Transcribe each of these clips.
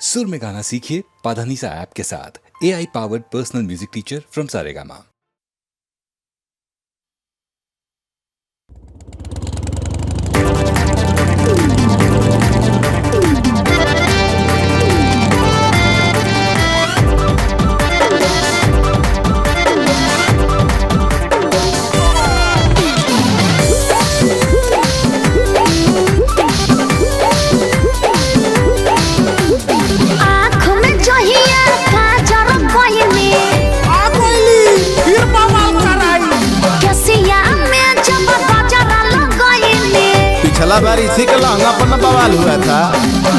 सुर में गाना सीखिए पाधानीसा ऐप के साथ। AI powered personal music teacher from Saregama. पिछला बार इसी के लहंगा पर न बवाल हुआ था।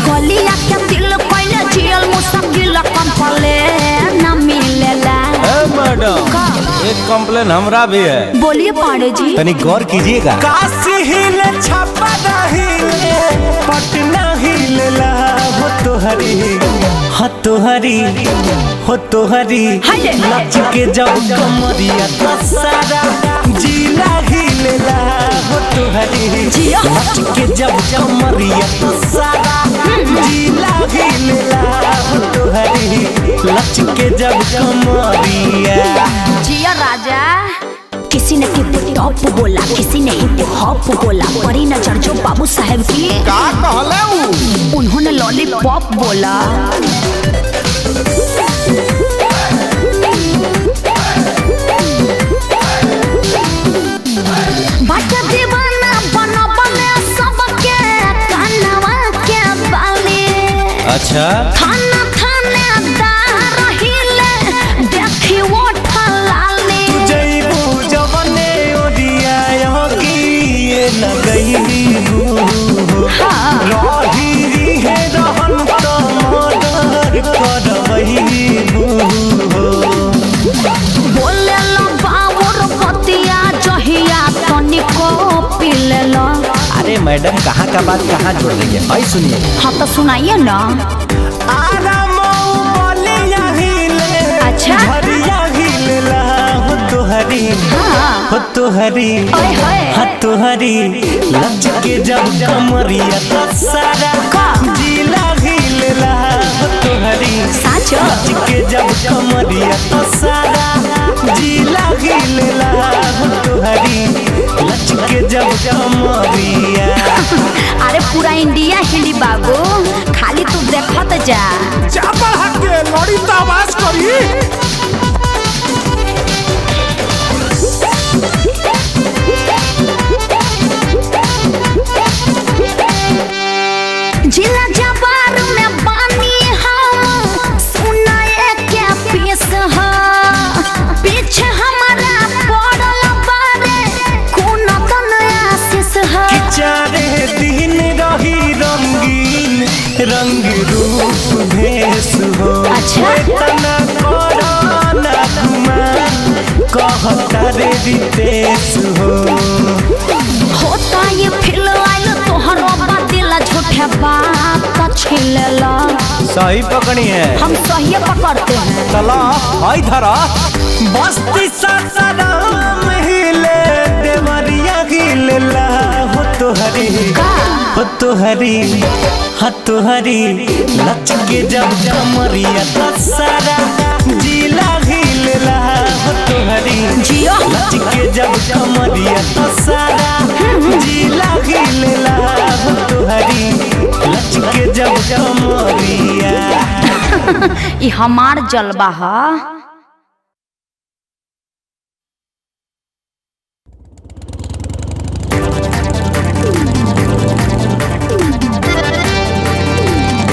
गलिया के दिल पहले जियल मुश्किल कंपले न मिलेला। मैडम एक कंप्लेन हमरा भी है। बोलिए पांडे जी। तनी गौर कीजिएगा। काशी हिले छापा हिले पटना हिलेला हो तोहरी हो तोहरी हो तोहरी लच के जब कमरिया तो सारा जिला हिलेला हो तोहरी लच के जब कमरिया तो सारा जिला हिलेला हो तोहरी लच के जब कमरिया। जिया राजा किसी ने हिप हॉप बोला, किसी ने हिप हॉप बोला। परी नजर जो बाबू साहब की का कहले उन्होंने लॉलीपॉप बोला। बाटा दीवाना बना बने सबके कानवा के बाली। अच्छा खाना खाने दार हिले देखी वो ठलाली। जईबू जवने ओडिया योगी ये न गई रही है रहन तो मर्डर करवही बोले लो बाबूर पतिया जहिया तनिको पीले लो। अरे मैडम कहाँ का बात कहाँ जोड़ रही है भाई सुनिए। हाँ तो सुनाइए ना। अच्छा तुहरी हाँ। हो तुहरी हो तुहरी लच के जब कमरिया तो सारा जिला हिलेला हो तुहरी साचो लच के जब कमरिया तो सारा जिला हिलेला हो तुहरी लच के जब कमरिया। अरे पूरा इंडिया हिली बाबू, खाली तू देखत जा। चापल हट के लड़ी तो आवाज करी। जिला जबार में पानी हम सुनाए के पीस हो। पीछे हमारा पड़ल बारे कौन तो नया शीश हो। चारे दिन रही रंगीन रंग रूप भेष हो। अच्छा तना कोरोना गुमान कहता रे रितेश हो। होता ये फिलहाल तोहरो दिल झूठे बात छिलेला। सही पकड़ी है हम सही पकड़ते हैं। चला हाय धरा बस्ती सासाराम हिले देवरिया हिलेला हो तुहरी हो तुहरी हो तुहरी लच के जब कमरिया तो सारा जिला हिलेला हो तुहरी जियो लच के जब कमरिया तो सारा जिला हिलेला हो तुहरी लच के जब कमरिया। ये हमार जलवा है।